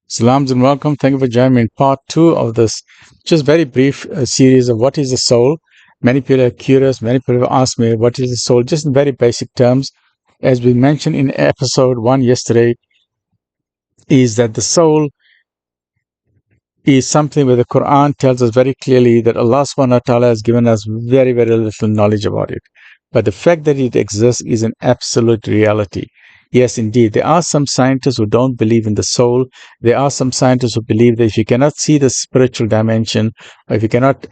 Salams and welcome. Thank you for joining me in part two of this just very brief series of what is the soul. Many people are curious. Many people have asked me, what is the soul? Just in very basic terms. As we mentioned in episode 1 yesterday, is that the soul is something where the Quran tells us very clearly that Allah subhanahu wa ta'ala has given us very, very little knowledge about it. But the fact that it exists is an absolute reality. Yes, indeed. There are some scientists who don't believe in the soul. There are some scientists who believe that if you cannot see the spiritual dimension, or if you cannot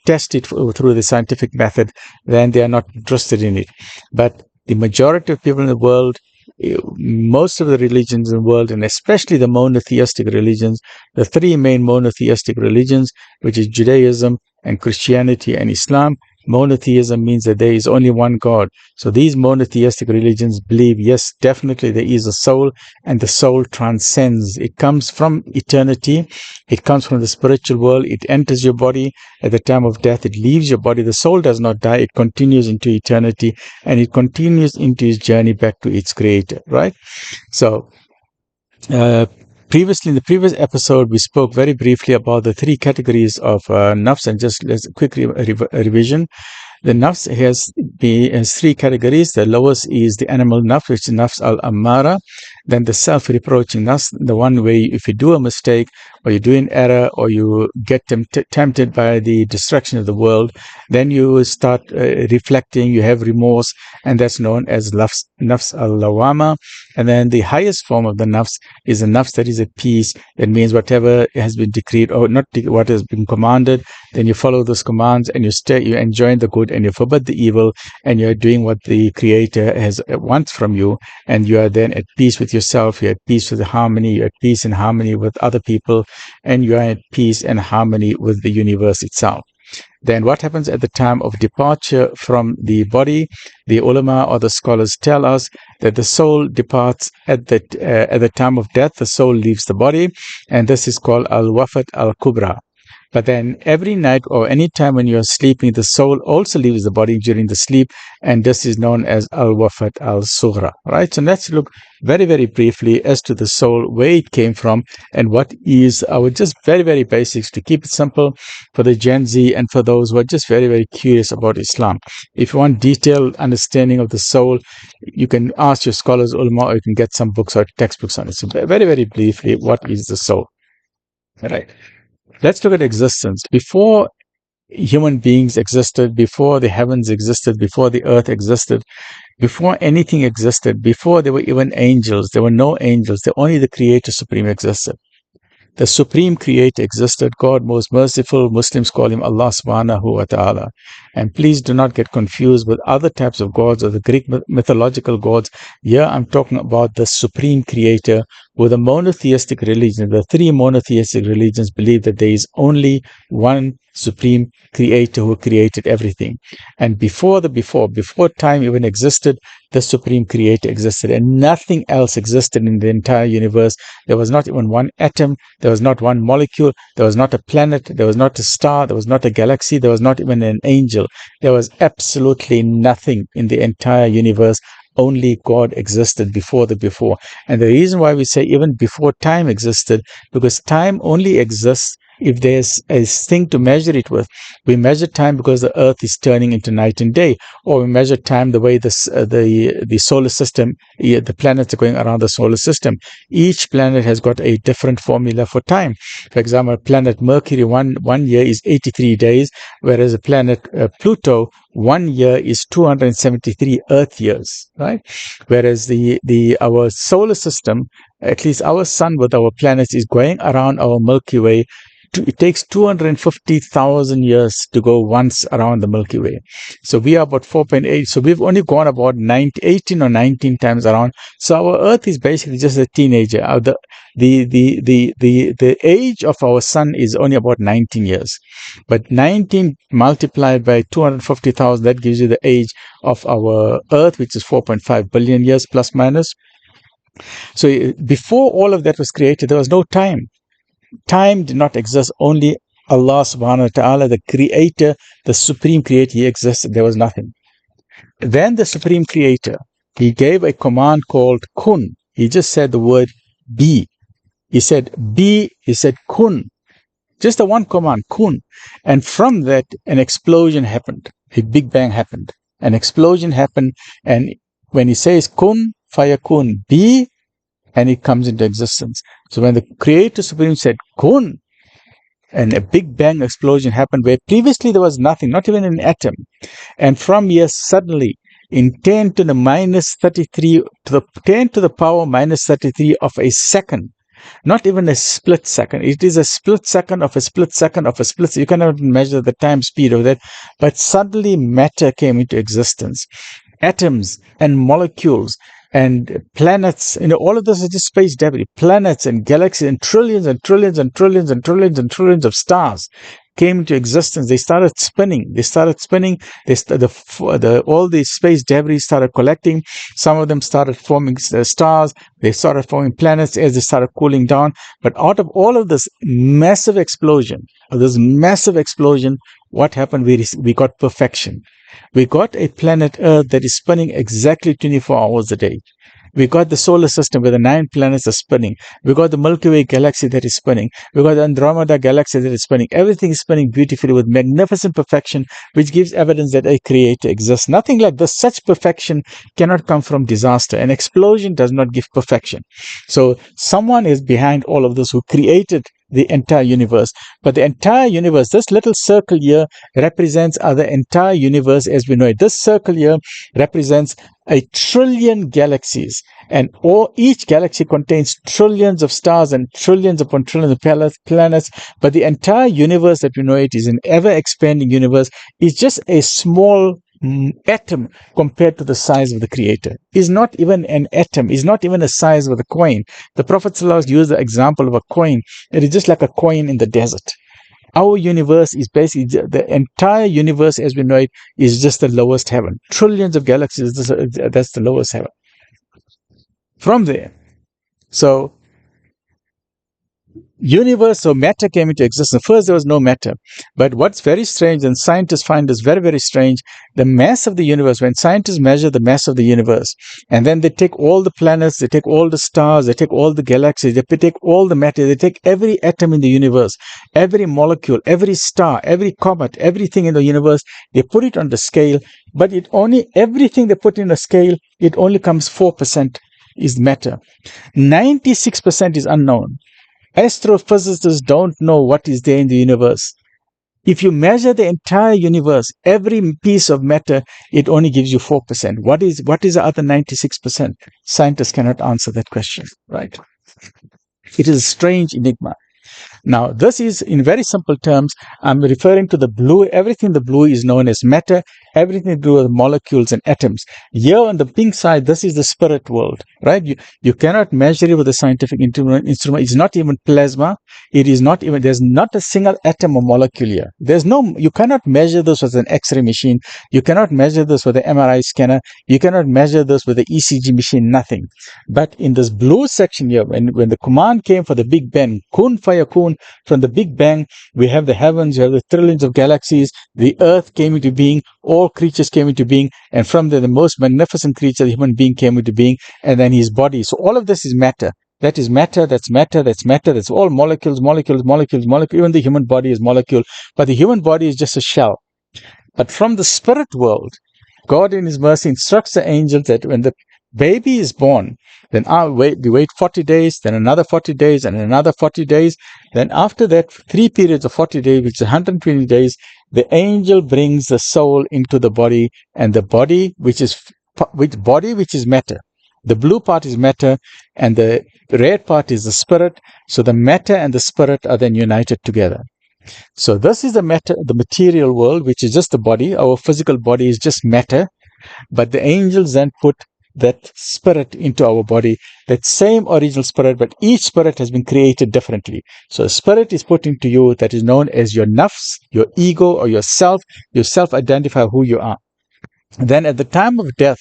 test it through the scientific method, then they are not interested in it. But the majority of people in the world, most of the religions in the world, and especially the monotheistic religions, the three main monotheistic religions, which is Judaism and Christianity and Islam. Monotheism means that there is only one God. So these monotheistic religions believe, yes, definitely there is a soul, and the soul transcends. It comes from eternity. It comes from the spiritual world. It enters your body at the time of death. It leaves your body. The soul does not die. It continues into eternity, and it continues into its journey back to its creator, right? So, previously, in the previous episode, we spoke very briefly about the three categories of nafs, and just let's quick revision. The nafs has three categories. The lowest is the animal nafs, which is nafs al-ammara. Then the self-reproaching nafs, the one where if you do a mistake, or you do an error, or you get tempted by the distraction of the world, then you start reflecting, you have remorse, and that's known as nafs al-lawama. And then the highest form of the nafs is a nafs that is at peace. That means whatever has been decreed, or not what has been commanded, then you follow those commands, and you enjoy the good, and you forbid the evil, and you're doing what the Creator wants from you, and you are then at peace with yourself, you're at peace with the harmony, you're at peace and harmony with other people, and you are at peace and harmony with the universe itself. Then what happens at the time of departure from the body? The ulama or the scholars tell us that the soul departs at the time of death. The soul leaves the body, and this is called al-wafat al-kubra. But then every night or any time when you are sleeping, the soul also leaves the body during the sleep, and this is known as al-wafat al-sughra, right? So let's look very, very briefly as to the soul, where it came from, and what is our just very, very basics to keep it simple for the Gen Z and for those who are just very, very curious about Islam. If you want detailed understanding of the soul, you can ask your scholars, ulama, or you can get some books or textbooks on it. So very, very briefly, what is the soul? All right. Let's look at existence. Before human beings existed, before the heavens existed, before the earth existed, before anything existed, before there were even angels, there were no angels. Only the Creator Supreme existed. The Supreme Creator existed, God most merciful. Muslims call him Allah subhanahu wa ta'ala. And please do not get confused with other types of gods or the Greek mythological gods. Here I'm talking about the Supreme Creator. With a monotheistic religion, the three monotheistic religions believe that there is only one Supreme Creator who created everything. And before time even existed, the Supreme Creator existed, and nothing else existed in the entire universe. There was not even one atom, there was not one molecule, there was not a planet, there was not a star, there was not a galaxy, there was not even an angel. There was absolutely nothing in the entire universe. Only God existed before. And the reason why we say even before time existed, because time only exists if there's a thing to measure it with. We measure time because the earth is turning into night and day, or we measure time the way the solar system, the planets are going around the solar system. Each planet has got a different formula for time. For example, planet Mercury, one year is 83 days, whereas a planet Pluto, 1 year is 273 Earth years, right? Whereas our solar system, at least our sun with our planets, is going around our Milky Way. It takes 250,000 years to go once around the Milky Way. So we are about 4.8. So we've only gone about 18 or 19 times around. So our Earth is basically just a teenager. The age of our sun is only about 19 years. But 19 multiplied by 250,000, that gives you the age of our Earth, which is 4.5 billion years plus minus. So before all of that was created, there was no time. Time did not exist. Only Allah subhanahu wa ta'ala, the Creator, the Supreme Creator, He existed. There was nothing. Then the Supreme Creator, He gave a command called kun. He just said the word be. He said, be, he said, kun. Just the one command, kun. And from that, an explosion happened. A big bang happened. An explosion happened. And when he says kun, fayakun, be, and it comes into existence. So when the Creator Supreme said kun, and a big bang explosion happened where previously there was nothing, not even an atom. And from here, suddenly, in 10 to the minus 33, to the 10 to the power minus 33 of a second, not even a split second. It is a split second of a split second of a split second. You cannot measure the time speed of that. But suddenly matter came into existence. Atoms and molecules and planets, all of this is just space debris. Planets and galaxies and trillions and trillions and trillions and trillions and trillions of stars came into existence. They started spinning. All the space debris started collecting. Some of them started forming stars. They started forming planets as they started cooling down. But out of all of this massive explosion, what happened? We got perfection. We got a planet Earth that is spinning exactly 24 hours a day. We got the solar system where the 9 planets are spinning. We got the Milky Way galaxy that is spinning. We got the Andromeda galaxy that is spinning. Everything is spinning beautifully with magnificent perfection, which gives evidence that a creator exists. Nothing like this. Such perfection cannot come from disaster. An explosion does not give perfection. So someone is behind all of this who created the entire universe. But the entire universe, this little circle here represents the entire universe as we know it. This circle here represents 1 trillion galaxies, and each galaxy contains trillions of stars and trillions upon trillions of planets. But the entire universe that we know it is an ever-expanding universe. It's just a small atom compared to the size of the Creator. Is not even an atom, is not even the size of the coin. The Prophet ﷺ used the example of a coin. It is just like a coin in the desert. Our universe is basically, the entire universe as we know it is just the lowest heaven. Trillions of galaxies, that's the lowest heaven. From there, so universe, so matter came into existence. First, there was no matter. But what's very strange, and scientists find this very, very strange, the mass of the universe, when scientists measure the mass of the universe, and then they take all the planets, they take all the stars, they take all the galaxies, they take all the matter, they take every atom in the universe, every molecule, every star, every comet, everything in the universe, they put it on the scale, but everything they put in the scale, it only comes 4% is matter. 96% is unknown. Astrophysicists don't know what is there in the universe. If you measure the entire universe, every piece of matter, it only gives you 4%. What is the other 96%? Scientists cannot answer that question, right? It is a strange enigma. Now, this is, in very simple terms, I'm referring to the blue. Everything the blue is known as matter. Everything to do with molecules and atoms. Here on the pink side, this is the spirit world, right? You cannot measure it with a scientific instrument. It's not even plasma. It is not even, there's not a single atom or molecule here. You cannot measure this with an X-ray machine. You cannot measure this with an MRI scanner. You cannot measure this with an ECG machine, nothing. But in this blue section here, when the command came for the Big Bang, kun fayakun, from the Big Bang, we have the heavens, you have the trillions of galaxies, the earth came into being, all creatures came into being, and from there, the most magnificent creature, the human being, came into being, and then his body. So all of this is matter. That is matter, that's matter, that's matter, that's all molecules. Even the human body is molecule, but the human body is just a shell. But from the spirit world, God in His mercy instructs the angels that when the baby is born, then we wait 40 days, then another 40 days, and another 40 days. Then after that, 3 periods of 40 days, which is 120 days, the angel brings the soul into the body, and the body, which is matter. The blue part is matter, and the red part is the spirit. So the matter and the spirit are then united together. So this is the matter, the material world, which is just the body. Our physical body is just matter. But the angels then put that spirit into our body, that same original spirit, but each spirit has been created differently. So a spirit is put into you that is known as your nafs, your ego, or yourself. You self-identify who you are. Then at the time of death,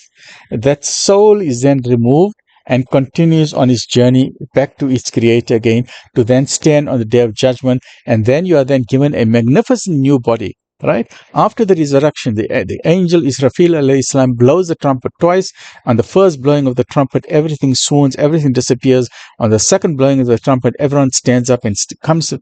that soul is then removed and continues on its journey back to its creator again, to then stand on the day of judgment. And then you are then given a magnificent new body, Right? After the resurrection, the angel Israfil alayhi salam blows the trumpet twice. On the first blowing of the trumpet, everything swoons, everything disappears. On the second blowing of the trumpet, everyone stands up and comes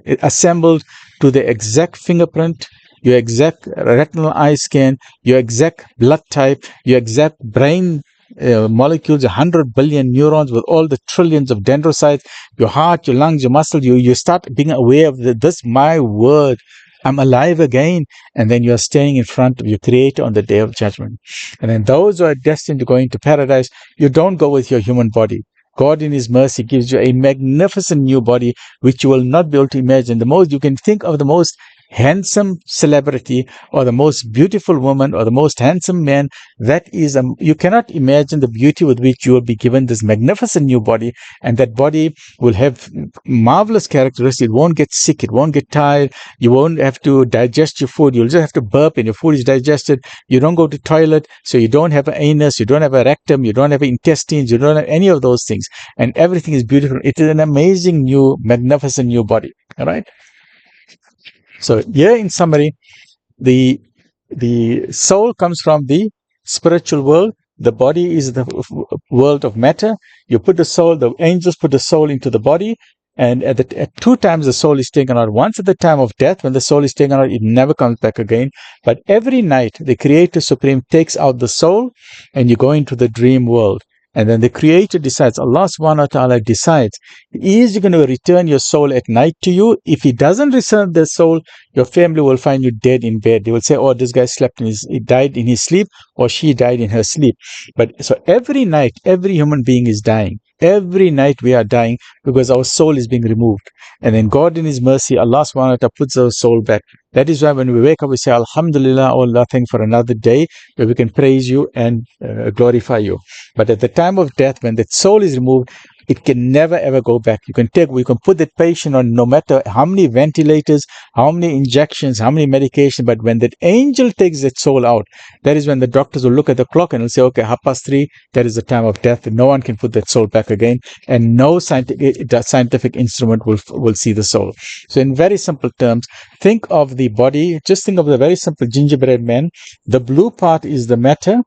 assembled to the exact fingerprint, your exact retinal eye scan, your exact blood type, your exact brain molecules, 100 billion neurons with all the trillions of dendrocytes, your heart, your lungs, your muscle. You start being aware of this, my word. I'm alive again. And then you are standing in front of your Creator on the day of judgment. And then those who are destined to go into paradise, you don't go with your human body. God in His mercy gives you a magnificent new body, which you will not be able to imagine. You can think of the most handsome celebrity or the most beautiful woman or the most handsome man. That is, you cannot imagine the beauty with which you will be given this magnificent new body, and that body will have marvelous characteristics. It won't get sick, it won't get tired, you won't have to digest your food, you'll just have to burp and your food is digested. You don't go to toilet, so you don't have an anus, you don't have a rectum, you don't have intestines, you don't have any of those things, and everything is beautiful. It is an amazing new, magnificent new body. All right. So here, in summary, the soul comes from the spiritual world. The body is the world of matter. You put the soul, the angels put the soul into the body, and at two times the soul is taken out. Once at the time of death, when the soul is taken out, it never comes back again. But every night, the Creator Supreme takes out the soul, and you go into the dream world. And then the Creator decides, Allah subhanahu wa ta'ala decides, is He going to return your soul at night to you? If He doesn't return the soul, your family will find you dead in bed. They will say, oh, this guy he died in his sleep, or she died in her sleep. But so every night, every human being is dying. Every night we are dying because our soul is being removed. And then God in His mercy, Allah subhanahu wa ta'ala puts our soul back. That is why when we wake up, we say, Alhamdulillah, oh Allah, thank for another day where we can praise You and glorify You. But at the time of death, when that soul is removed, it can never ever go back. We can put that patient on no matter how many ventilators, how many injections, how many medications, but when that angel takes that soul out, that is when the doctors will look at the clock and will say, okay, 3:30, that is the time of death. No one can put that soul back again, and no scientific instrument will see the soul. So in very simple terms, think of the body, just think of the very simple gingerbread man. The blue part is the matter,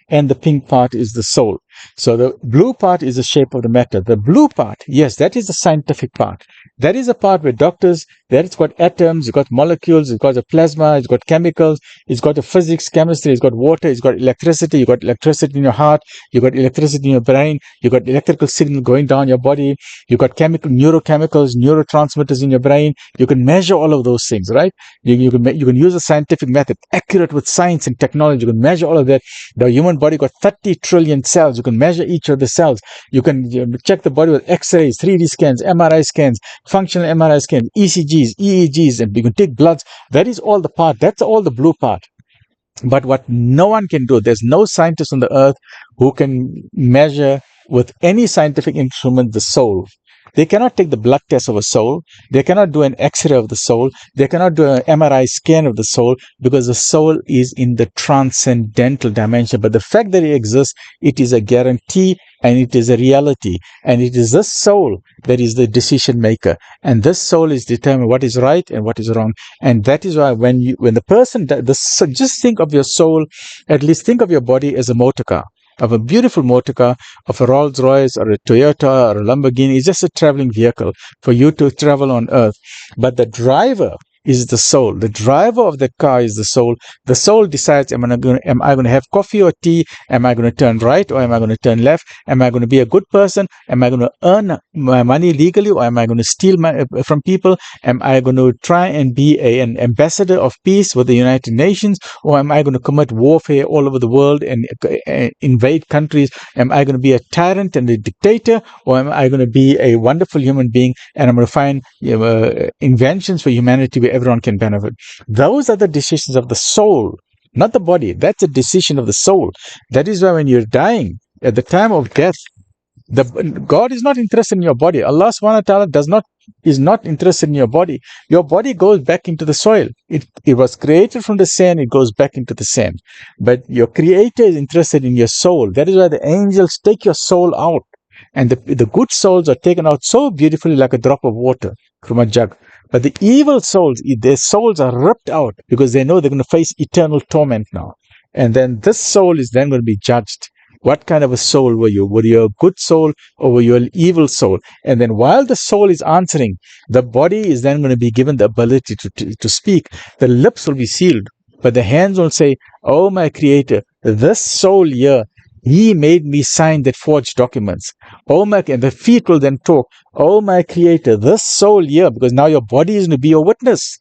and the pink part is the soul. So the blue part is the shape of the matter. The blue part, yes, that is the scientific part. That is a part where doctors, that's got atoms, it's got molecules, it's got a plasma, it's got chemicals, it's got a physics, chemistry, it's got water, it's got electricity, you got electricity in your heart, you got electricity in your brain, you got electrical signal going down your body, you got neurochemicals, neurotransmitters in your brain. You can measure all of those things, right? You can use a scientific method, accurate with science and technology. You can measure all of that. The human body got 30 trillion cells. You can measure each of the cells. You can check the body with X-rays, 3D scans, MRI scans, functional MRI scans, ECGs, EEGs, and you can take bloods. That is all the part. That's all the blue part. But what no one can do, there's no scientist on the earth who can measure with any scientific instrument the soul. They cannot take the blood test of a soul. They cannot do an X-ray of the soul. They cannot do an MRI scan of the soul, because the soul is in the transcendental dimension. But the fact that it exists, it is a guarantee, and it is a reality. And it is this soul that is the decision maker. And this soul is determined what is right and what is wrong. And that is why when the person just think of your soul, at least think of your body as a motor car. Of a beautiful motor car, of a Rolls Royce or a Toyota or a Lamborghini. It's just a traveling vehicle for you to travel on earth. But the driver is the soul. The driver of the car is the soul. The soul decides, am I going to have coffee or tea? Am I going to turn right or am I going to turn left? Am I going to be a good person? Am I going to earn my money legally, or am I going to steal from people? Am I going to try and be an ambassador of peace with the United Nations, or am I going to commit warfare all over the world and invade countries? Am I going to be a tyrant and a dictator, or am I going to be a wonderful human being and I'm going to find inventions for humanity where everyone can benefit? Those are the decisions of the soul, not the body. That's a decision of the soul. That is why when you're dying, at the time of death, God is not interested in your body. Allah subhanahu wa ta'ala is not interested in your body. Your body goes back into the soil. It was created from the sand, it goes back into the sand. But your Creator is interested in your soul. That is why the angels take your soul out. And the good souls are taken out so beautifully, like a drop of water from a jug. But the evil souls, their souls are ripped out because they know they're going to face eternal torment now. And then this soul is then going to be judged. What kind of a soul were you? Were you a good soul or were you an evil soul? And then while the soul is answering, the body is then going to be given the ability to speak. The lips will be sealed, but the hands will say, "Oh, my Creator, this soul here, he made me sign that forged documents." Oh my, and the feet will then talk, "Oh my Creator, this soul here," because now your body is going to be your witness.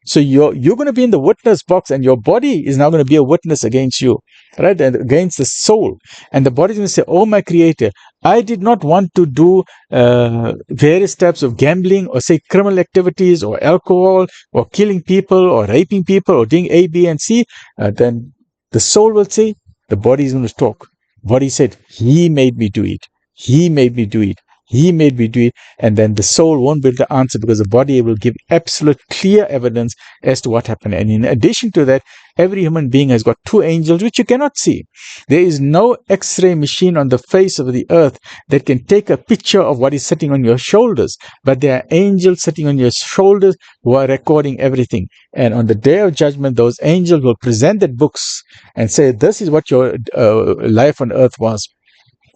So you're going to be in the witness box, and your body is now going to be a witness against you, right? And against the soul. And the body is going to say, "Oh my Creator, I did not want to do various types of gambling or say criminal activities or alcohol or killing people or raping people or doing A, B, and C." Then the soul will say, the body is going to talk. Body said, "He made me do it. He made me do it. He made me do it." And then the soul won't be able to answer because the body will give absolute clear evidence as to what happened. And in addition to that, every human being has got two angels which you cannot see. There is no X-ray machine on the face of the earth that can take a picture of what is sitting on your shoulders. But there are angels sitting on your shoulders who are recording everything. And on the day of judgment, those angels will present the books and say, "This is what your life on earth was."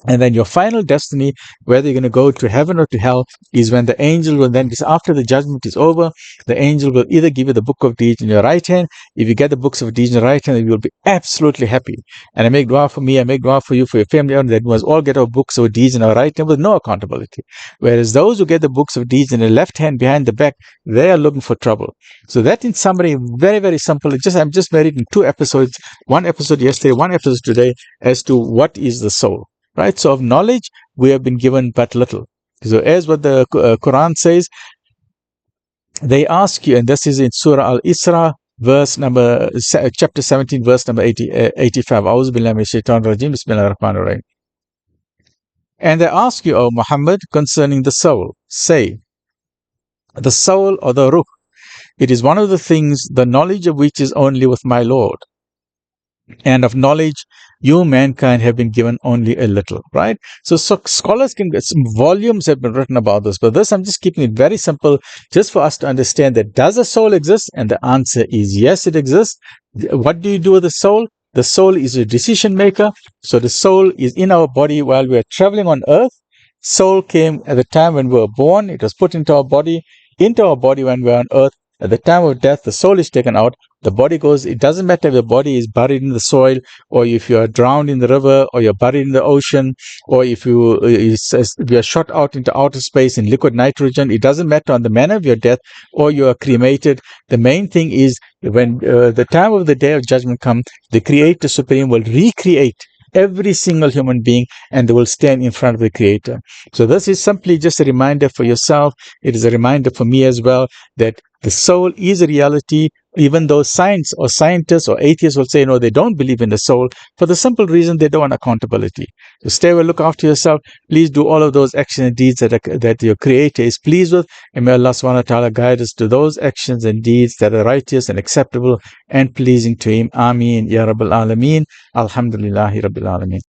And then your final destiny, whether you're going to go to heaven or to hell, is when the angel will then, after the judgment is over, the angel will either give you the book of deeds in your right hand. If you get the books of deeds in your right hand, you will be absolutely happy. And I make dua for me, I make dua for you, for your family, and that we must all get our books of deeds in our right hand with no accountability. Whereas those who get the books of deeds in the left hand behind the back, they are looking for trouble. So that, in summary, very, very simple. I'm just varied in 2 episodes, 1 episode yesterday, 1 episode today, as to what is the soul. Right, so of knowledge we have been given but little. So as what the Quran says, they ask you, and this is in Surah Al-Isra, chapter 17, verse number 85. A'udhu billahi minash shaitanir rajim. Bismillahir rahmanir rahim. And they ask you, O Muhammad, concerning the soul. Say, the soul or the ruh, it is one of the things, the knowledge of which is only with my Lord. And of knowledge, you mankind have been given only a little, right? So scholars can get some volumes have been written about this, but this I'm just keeping it very simple, just for us to understand that does a soul exist? And the answer is yes, it exists. What do you do with the soul? The soul is a decision maker. So the soul is in our body while we are traveling on earth. Soul came at the time when we were born. It was put into our body when we are on earth. At the time of death, the soul is taken out. The body goes, it doesn't matter if the body is buried in the soil, or if you are drowned in the river, or you're buried in the ocean, or if you are shot out into outer space in liquid nitrogen. It doesn't matter on the manner of your death, or you are cremated. The main thing is when the time of the day of judgment comes, the Creator Supreme will recreate every single human being, and they will stand in front of the Creator. So this is simply just a reminder for yourself. It is a reminder for me as well that the soul is a reality, even though science or scientists or atheists will say, no, they don't believe in the soul, for the simple reason they don't want accountability. So stay well, look after yourself. Please do all of those actions and deeds that your Creator is pleased with. And may Allah subhanahu wa ta'ala guide us to those actions and deeds that are righteous and acceptable and pleasing to Him. Ameen. Ya Rabbil Alameen. Alhamdulillahi Rabbil Alameen.